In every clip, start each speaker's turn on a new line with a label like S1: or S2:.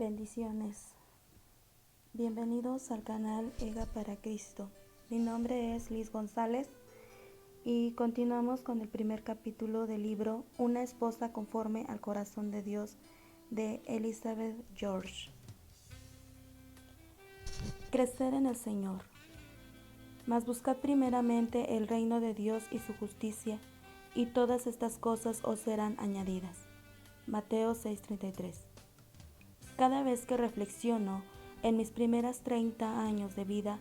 S1: Bendiciones. Bienvenidos al canal EGA para Cristo. Mi nombre es Liz González y continuamos con el primer capítulo del libro Una esposa conforme al corazón de Dios de Elizabeth George. Crecer en el Señor. Mas buscad primeramente el reino de Dios y su justicia, y todas estas cosas os serán añadidas. Mateo 6:33. Cada vez que reflexiono en mis primeras 30 años de vida,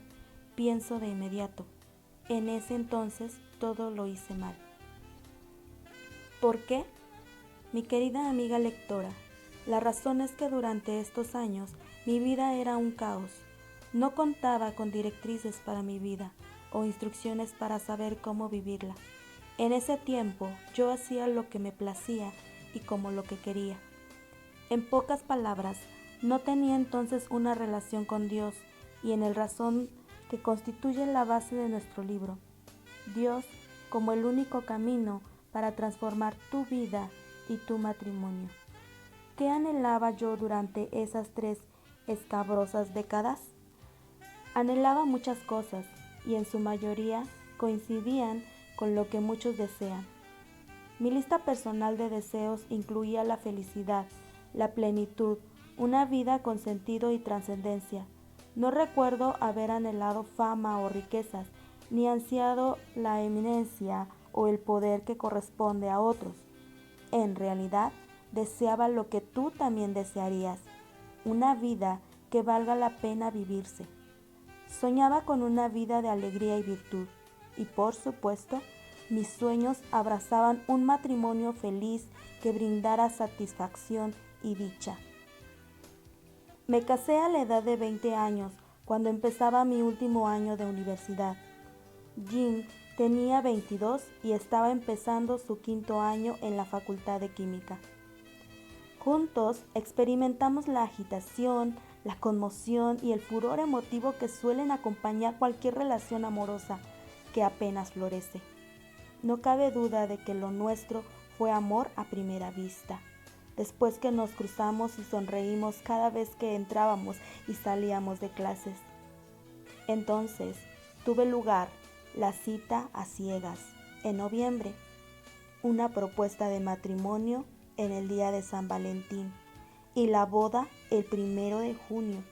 S1: pienso de inmediato, en ese entonces todo lo hice mal. ¿Por qué? Mi querida amiga lectora, la razón es que durante estos años mi vida era un caos. No contaba con directrices para mi vida o instrucciones para saber cómo vivirla. En ese tiempo yo hacía lo que me placía y como lo que quería. En pocas palabras, no tenía entonces una relación con Dios y en el razón que constituye la base de nuestro libro. Dios como el único camino para transformar tu vida y tu matrimonio. ¿Qué anhelaba yo durante esas 3 escabrosas décadas? Anhelaba muchas cosas y en su mayoría coincidían con lo que muchos desean. Mi lista personal de deseos incluía la felicidad, la plenitud, una vida con sentido y trascendencia. No recuerdo haber anhelado fama o riquezas, ni ansiado la eminencia o el poder que corresponde a otros. En realidad, deseaba lo que tú también desearías, una vida que valga la pena vivirse. Soñaba con una vida de alegría y virtud, y por supuesto, mis sueños abrazaban un matrimonio feliz que brindara satisfacción y dicha. Me casé a la edad de 20 años, cuando empezaba mi último año de universidad. Jim tenía 22 y estaba empezando su 5º año en la Facultad de Química. Juntos experimentamos la agitación, la conmoción y el furor emotivo que suelen acompañar cualquier relación amorosa que apenas florece. No cabe duda de que lo nuestro fue amor a primera vista. Después que nos cruzamos y sonreímos cada vez que entrábamos y salíamos de clases. Entonces tuve lugar la cita a ciegas, en noviembre, una propuesta de matrimonio en el día de San Valentín y la boda el 1 de junio.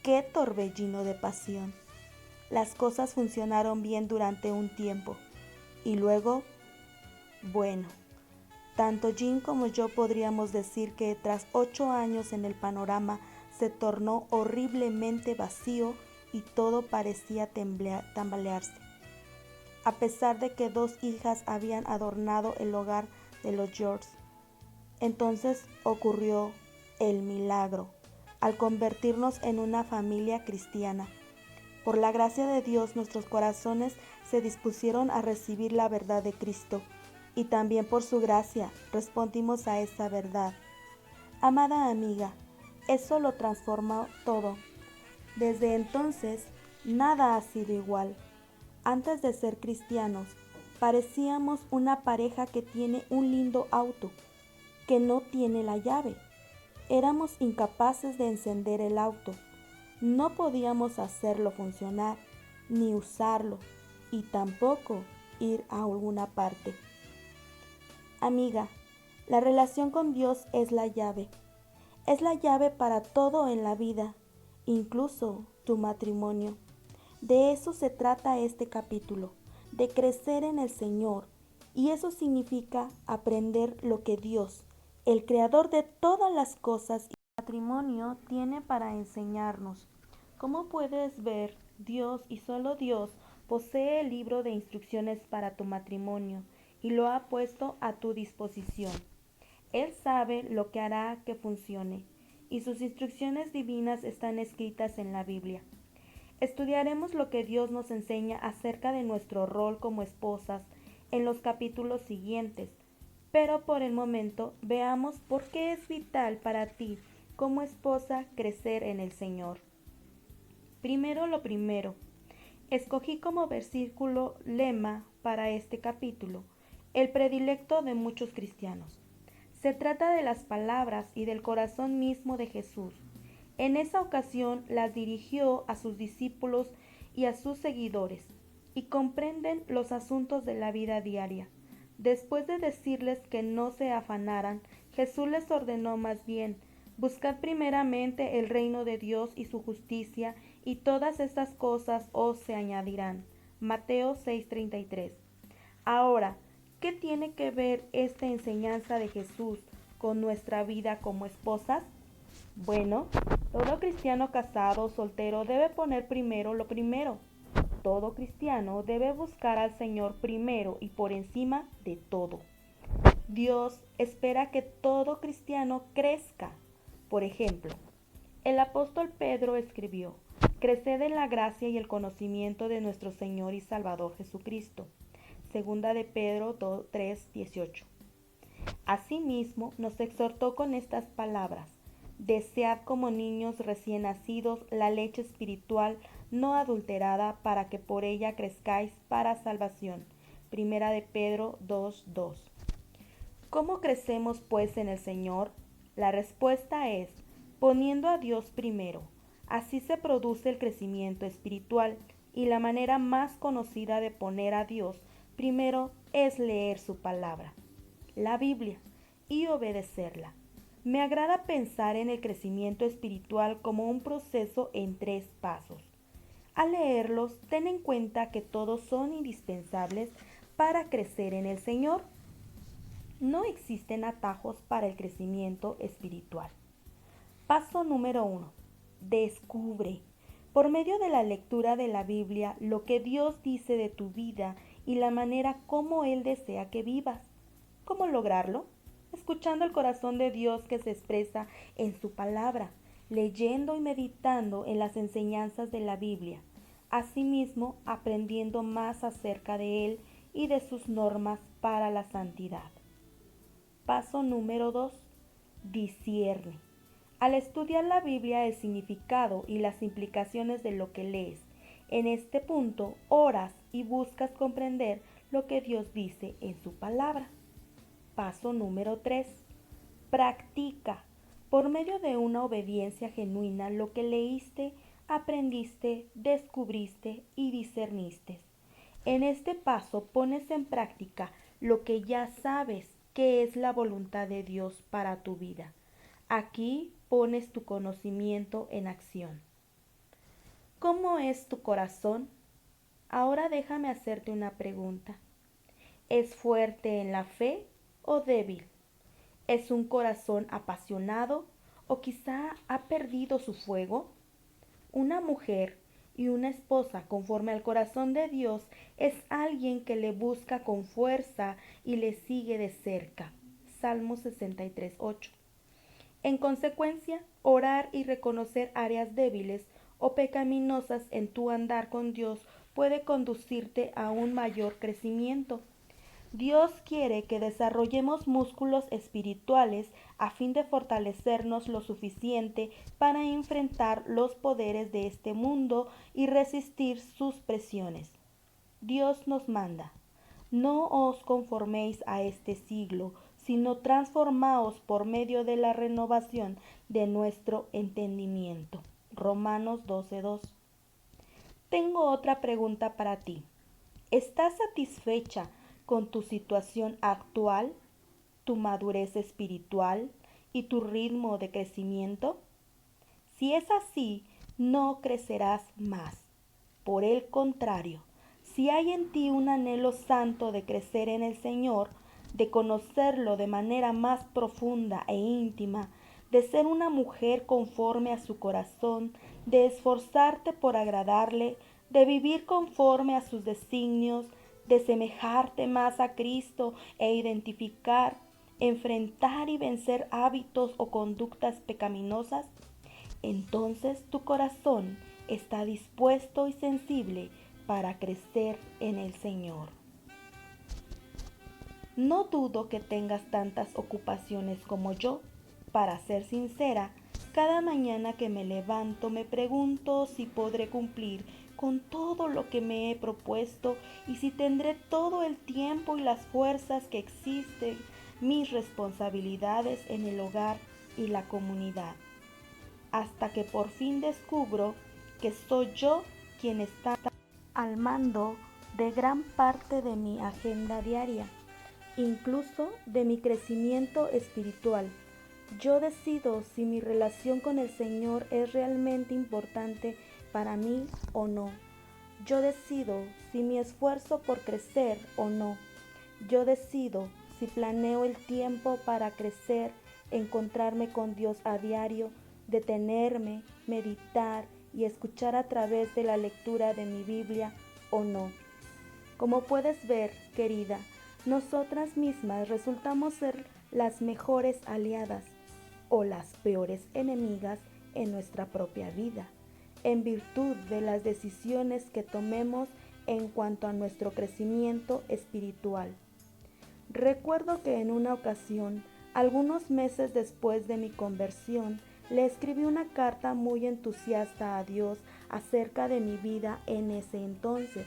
S1: ¡Qué torbellino de pasión! Las cosas funcionaron bien durante un tiempo y luego, bueno, tanto Jim como yo podríamos decir que tras 8 años en el panorama se tornó horriblemente vacío y todo parecía tambalearse. A pesar de que 2 hijas habían adornado el hogar de los George, entonces ocurrió el milagro, al convertirnos en una familia cristiana. Por la gracia de Dios, nuestros corazones se dispusieron a recibir la verdad de Cristo, y también por su gracia respondimos a esa verdad. Amada amiga, eso lo transformó todo. Desde entonces, nada ha sido igual. Antes de ser cristianos, parecíamos una pareja que tiene un lindo auto, que no tiene la llave. Éramos incapaces de encender el auto. No podíamos hacerlo funcionar, ni usarlo, y tampoco ir a alguna parte. Amiga, la relación con Dios es la llave. Es la llave para todo en la vida, incluso tu matrimonio. De eso se trata este capítulo, de crecer en el Señor, y eso significa aprender lo que Dios, el creador de todas las cosas y el matrimonio, tiene para enseñarnos. Como puedes ver, Dios y solo Dios posee el libro de instrucciones para tu matrimonio y lo ha puesto a tu disposición. Él sabe lo que hará que funcione, y sus instrucciones divinas están escritas en la Biblia. Estudiaremos lo que Dios nos enseña acerca de nuestro rol como esposas en los capítulos siguientes, pero por el momento veamos por qué es vital para ti como esposa crecer en el Señor. Primero lo primero, escogí como versículo lema para este capítulo el predilecto de muchos cristianos. Se trata de las palabras y del corazón mismo de Jesús. En esa ocasión las dirigió a sus discípulos y a sus seguidores, y comprenden los asuntos de la vida diaria. Después de decirles que no se afanaran, Jesús les ordenó más bien: buscad primeramente el reino de Dios y su justicia, y todas estas cosas os se añadirán. Mateo 6:33. Ahora, ¿qué tiene que ver esta enseñanza de Jesús con nuestra vida como esposas? Bueno, todo cristiano casado o soltero debe poner primero lo primero. Todo cristiano debe buscar al Señor primero y por encima de todo. Dios espera que todo cristiano crezca. Por ejemplo, el apóstol Pedro escribió: creced en la gracia y el conocimiento de nuestro Señor y Salvador Jesucristo. Segunda de Pedro 3:18. Asimismo, nos exhortó con estas palabras: desead como niños recién nacidos la leche espiritual no adulterada, para que por ella crezcáis para salvación. Primera de Pedro 2:2. ¿Cómo crecemos pues en el Señor? La respuesta es: poniendo a Dios primero. Así se produce el crecimiento espiritual, y la manera más conocida de poner a Dios primero es leer su palabra, la Biblia, y obedecerla. Me agrada pensar en el crecimiento espiritual como un proceso en 3 pasos. Al leerlos, ten en cuenta que todos son indispensables para crecer en el Señor. No existen atajos para el crecimiento espiritual. Paso número 1. Descubre, por medio de la lectura de la Biblia, lo que Dios dice de tu vida y la manera como Él desea que vivas. ¿Cómo lograrlo? Escuchando el corazón de Dios que se expresa en su palabra, leyendo y meditando en las enseñanzas de la Biblia. Asimismo, aprendiendo más acerca de Él y de sus normas para la santidad. Paso número 2. Discierne. Al estudiar la Biblia, el significado y las implicaciones de lo que lees. En este punto, oras y buscas comprender lo que Dios dice en su palabra. Paso número 3. Practica. Por medio de una obediencia genuina, lo que leíste, aprendiste, descubriste y discerniste. En este paso pones en práctica lo que ya sabes que es la voluntad de Dios para tu vida. Aquí pones tu conocimiento en acción. ¿Cómo es tu corazón? Ahora déjame hacerte una pregunta. ¿Es fuerte en la fe o débil? ¿Es un corazón apasionado o quizá ha perdido su fuego? Una mujer y una esposa conforme al corazón de Dios es alguien que le busca con fuerza y le sigue de cerca. Salmo 63:8. En consecuencia, orar y reconocer áreas débiles o pecaminosas en tu andar con Dios puede conducirte a un mayor crecimiento. Dios quiere que desarrollemos músculos espirituales a fin de fortalecernos lo suficiente para enfrentar los poderes de este mundo y resistir sus presiones. Dios nos manda: no os conforméis a este siglo, sino transformaos por medio de la renovación de nuestro entendimiento. Romanos 12:2. Tengo otra pregunta para ti. ¿Estás satisfecha con tu situación actual, tu madurez espiritual y tu ritmo de crecimiento? Si es así, no crecerás más. Por el contrario, si hay en ti un anhelo santo de crecer en el Señor, de conocerlo de manera más profunda e íntima, de ser una mujer conforme a su corazón, de esforzarte por agradarle, de vivir conforme a sus designios, de semejarte más a Cristo e identificar, enfrentar y vencer hábitos o conductas pecaminosas, entonces tu corazón está dispuesto y sensible para crecer en el Señor. No dudo que tengas tantas ocupaciones como yo. Para ser sincera, cada mañana que me levanto me pregunto si podré cumplir con todo lo que me he propuesto y si tendré todo el tiempo y las fuerzas que existen mis responsabilidades en el hogar y la comunidad. Hasta hasta que por fin descubro que soy yo quien está al mando de gran parte de mi agenda diaria, incluso de mi crecimiento espiritual. Yo decido si mi relación con el Señor es realmente importante para mí o no. Yo decido si mi esfuerzo por crecer o no. Yo decido si planeo el tiempo para crecer, encontrarme con Dios a diario, detenerme, meditar y escuchar a través de la lectura de mi Biblia o no. Como puedes ver, querida, nosotras mismas resultamos ser las mejores aliadas o las peores enemigas en nuestra propia vida, en virtud de las decisiones que tomemos en cuanto a nuestro crecimiento espiritual. Recuerdo que en una ocasión, algunos meses después de mi conversión, le escribí una carta muy entusiasta a Dios acerca de mi vida en ese entonces.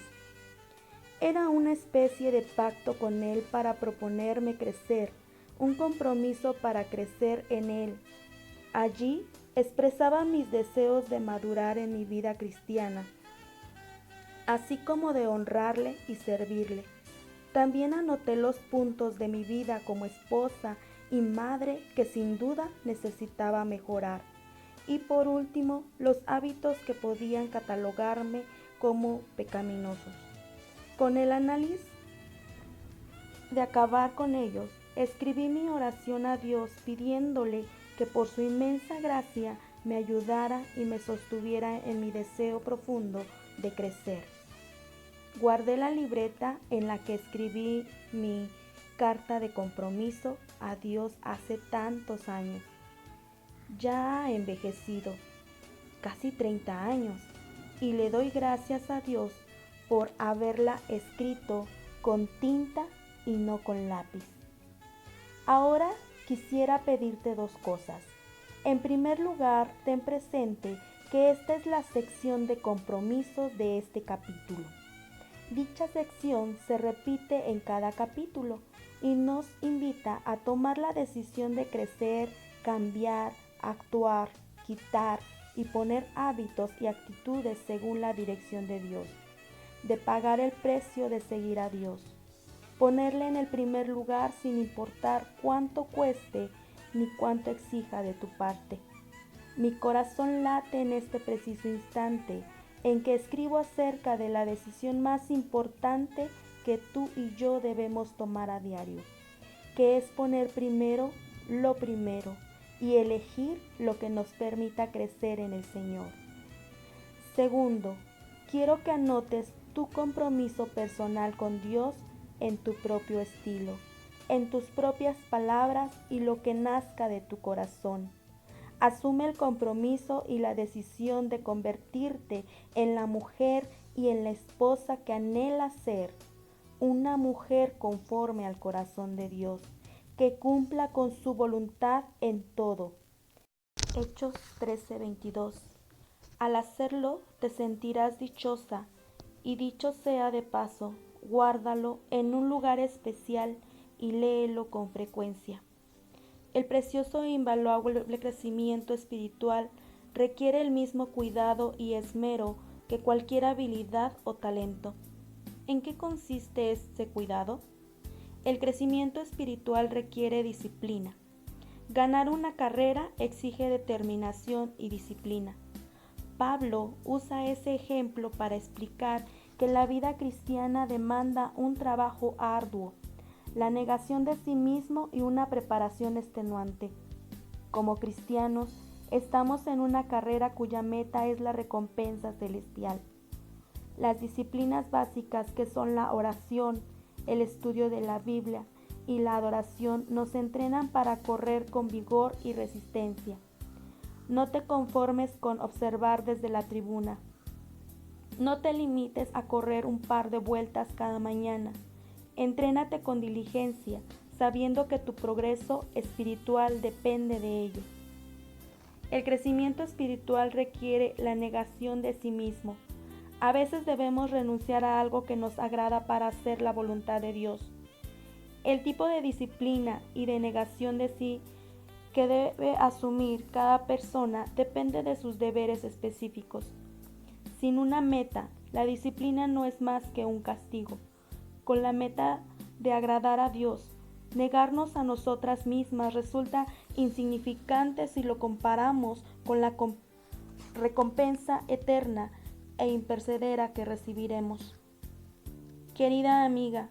S1: Era una especie de pacto con Él para proponerme crecer, un compromiso para crecer en Él. Allí expresaba mis deseos de madurar en mi vida cristiana, así como de honrarle y servirle. También anoté los puntos de mi vida como esposa y madre que sin duda necesitaba mejorar. Y por último, los hábitos que podían catalogarme como pecaminosos. Con el análisis de acabar con ellos, escribí mi oración a Dios pidiéndole que por su inmensa gracia me ayudara y me sostuviera en mi deseo profundo de crecer. Guardé la libreta en la que escribí mi carta de compromiso a Dios hace tantos años. Ya ha envejecido, casi 30 años, y le doy gracias a Dios por haberla escrito con tinta y no con lápiz. Ahora quisiera pedirte dos cosas. En primer lugar, ten presente que esta es la sección de compromisos de este capítulo. Dicha sección se repite en cada capítulo y nos invita a tomar la decisión de crecer, cambiar, actuar, quitar y poner hábitos y actitudes según la dirección de Dios, de pagar el precio de seguir a Dios, ponerle en el primer lugar sin importar cuánto cueste ni cuánto exija de tu parte. Mi corazón late en este preciso instante en que escribo acerca de la decisión más importante que tú y yo debemos tomar a diario, que es poner primero lo primero y elegir lo que nos permita crecer en el Señor. Segundo, quiero que anotes tu compromiso personal con Dios en tu propio estilo, en tus propias palabras y lo que nazca de tu corazón. Asume el compromiso y la decisión de convertirte en la mujer y en la esposa que anhela ser, una mujer conforme al corazón de Dios, que cumpla con su voluntad en todo. Hechos 13:22. Al hacerlo te sentirás dichosa, y dicho sea de paso, guárdalo en un lugar especial y léelo con frecuencia. El precioso e invaluable crecimiento espiritual requiere el mismo cuidado y esmero que cualquier habilidad o talento. ¿En qué consiste este cuidado? El crecimiento espiritual requiere disciplina. Ganar una carrera exige determinación y disciplina. Pablo usa ese ejemplo para explicar que la vida cristiana demanda un trabajo arduo, la negación de sí mismo y una preparación extenuante. Como cristianos, estamos en una carrera cuya meta es la recompensa celestial. Las disciplinas básicas que son la oración, el estudio de la Biblia y la adoración nos entrenan para correr con vigor y resistencia. No te conformes con observar desde la tribuna. No te limites a correr un par de vueltas cada mañana. Entrénate con diligencia, sabiendo que tu progreso espiritual depende de ello. El crecimiento espiritual requiere la negación de sí mismo. A veces debemos renunciar a algo que nos agrada para hacer la voluntad de Dios. El tipo de disciplina y de negación de sí que debe asumir cada persona depende de sus deberes específicos. Sin una meta, la disciplina no es más que un castigo. Con la meta de agradar a Dios, negarnos a nosotras mismas resulta insignificante si lo comparamos con la recompensa eterna e imperecedera que recibiremos. Querida amiga,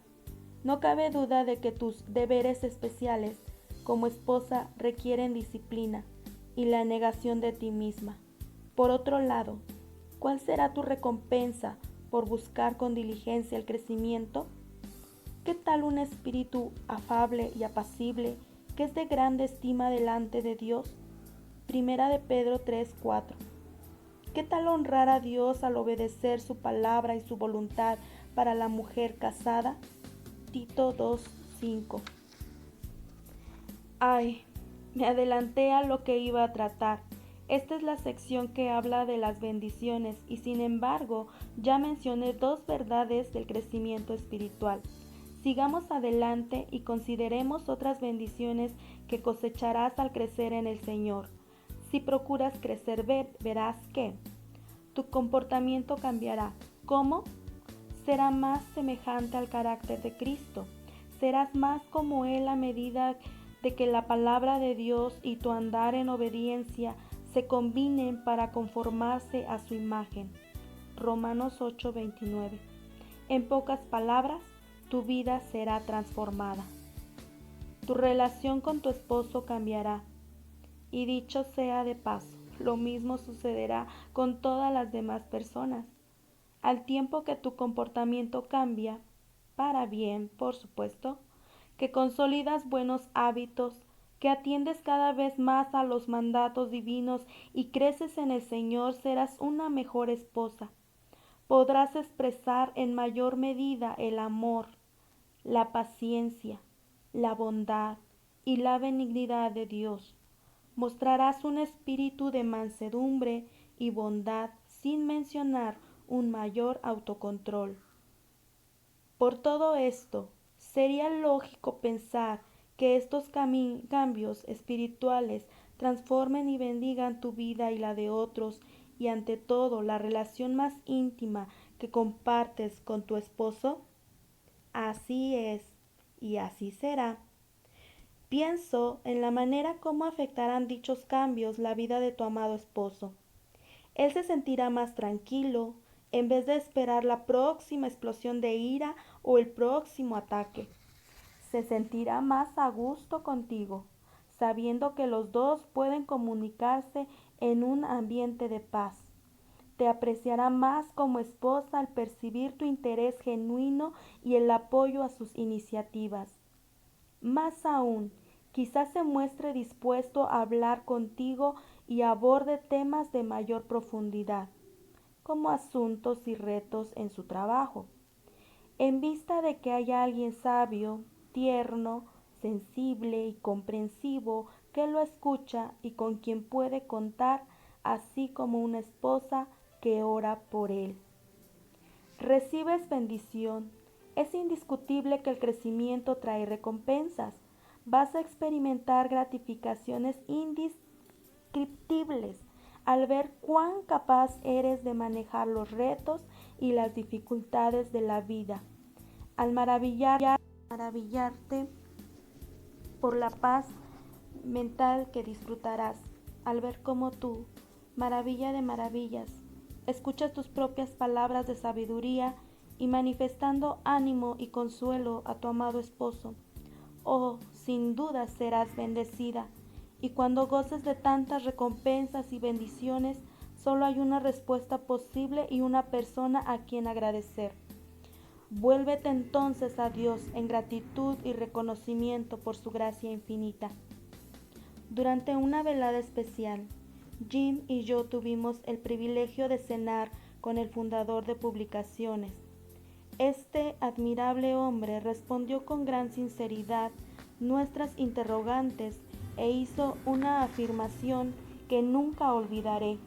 S1: no cabe duda de que tus deberes especiales como esposa requieren disciplina y la negación de ti misma. Por otro lado, ¿cuál será tu recompensa por buscar con diligencia el crecimiento? ¿Qué tal un espíritu afable y apacible que es de grande estima delante de Dios? Primera de Pedro 3:4. ¿Qué tal honrar a Dios al obedecer su palabra y su voluntad para la mujer casada? Tito 2:5. Ay, me adelanté a lo que iba a tratar. Esta es la sección que habla de las bendiciones y sin embargo ya mencioné dos verdades del crecimiento espiritual. Sigamos adelante y consideremos otras bendiciones que cosecharás al crecer en el Señor. Si procuras crecer, verás que tu comportamiento cambiará. ¿Cómo? Será más semejante al carácter de Cristo. Serás más como Él a medida de que la palabra de Dios y tu andar en obediencia se combinen para conformarse a su imagen. Romanos 8:29. En pocas palabras, tu vida será transformada. Tu relación con tu esposo cambiará. Y dicho sea de paso, lo mismo sucederá con todas las demás personas. Al tiempo que tu comportamiento cambia, para bien, por supuesto, que consolidas buenos hábitos, que atiendes cada vez más a los mandatos divinos y creces en el Señor, serás una mejor esposa. Podrás expresar en mayor medida el amor, la paciencia, la bondad y la benignidad de Dios. Mostrarás un espíritu de mansedumbre y bondad sin mencionar un mayor autocontrol. Por todo esto, sería lógico pensar que estos cambios espirituales transformen y bendigan tu vida y la de otros y ante todo la relación más íntima que compartes con tu esposo. Así es y así será. Pienso en la manera como afectarán dichos cambios la vida de tu amado esposo. Él se sentirá más tranquilo en vez de esperar la próxima explosión de ira o el próximo ataque. Se sentirá más a gusto contigo, sabiendo que los dos pueden comunicarse en un ambiente de paz. Te apreciará más como esposa al percibir tu interés genuino y el apoyo a sus iniciativas. Más aún, quizás se muestre dispuesto a hablar contigo y aborde temas de mayor profundidad, como asuntos y retos en su trabajo. En vista de que hay alguien sabio, tierno, sensible y comprensivo que lo escucha y con quien puede contar, así como una esposa que ora por él. Recibes bendición. Es indiscutible que el crecimiento trae recompensas. Vas a experimentar gratificaciones indescriptibles al ver cuán capaz eres de manejar los retos y las dificultades de la vida. Al maravillarte por la paz mental que disfrutarás, al ver cómo tú, maravilla de maravillas, escuchas tus propias palabras de sabiduría y manifestando ánimo y consuelo a tu amado esposo. Oh, sin duda serás bendecida, y cuando goces de tantas recompensas y bendiciones, solo hay una respuesta posible y una persona a quien agradecer. Vuélvete entonces a Dios en gratitud y reconocimiento por su gracia infinita. Durante una velada especial, Jim y yo tuvimos el privilegio de cenar con el fundador de Publicaciones. Este admirable hombre respondió con gran sinceridad nuestras interrogantes e hizo una afirmación que nunca olvidaré.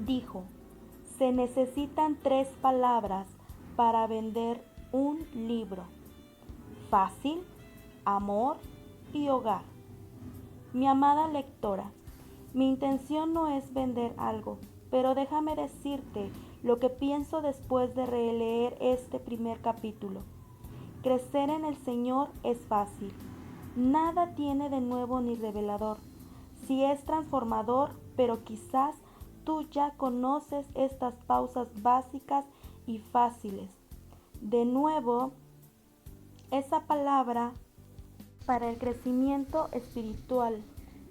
S1: Dijo: se necesitan 3 palabras para vender un libro: fácil, amor y hogar. Mi amada lectora, mi intención no es vender algo, pero déjame decirte lo que pienso después de releer este primer capítulo. Crecer en el Señor es fácil. Nada tiene de nuevo ni revelador. Sí es transformador, pero quizás tú ya conoces estas pausas básicas y fáciles. De nuevo, esa palabra para el crecimiento espiritual.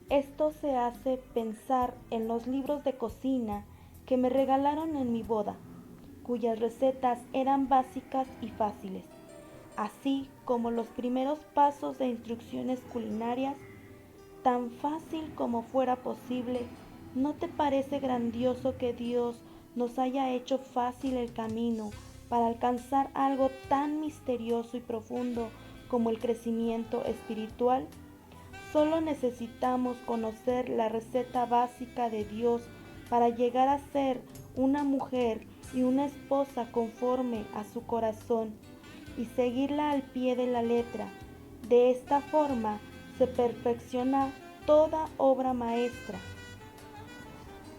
S1: Esto se hace pensar en los libros de cocina que me regalaron en mi boda, cuyas recetas eran básicas y fáciles, así como los primeros pasos de instrucciones culinarias, tan fácil como fuera posible. ¿No te parece grandioso que Dios nos haya hecho fácil el camino para alcanzar algo tan misterioso y profundo como el crecimiento espiritual? Solo necesitamos conocer la receta básica de Dios para llegar a ser una mujer y una esposa conforme a su corazón y seguirla al pie de la letra. De esta forma se perfecciona toda obra maestra.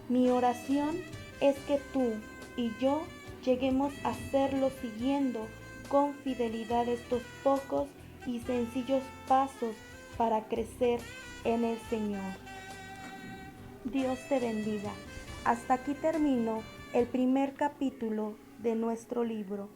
S1: Mi oración es que tú y yo lleguemos a hacerlo siguiendo con fidelidad estos pocos y sencillos pasos para crecer en el Señor. Dios te bendiga. Hasta aquí termino el primer capítulo de nuestro libro.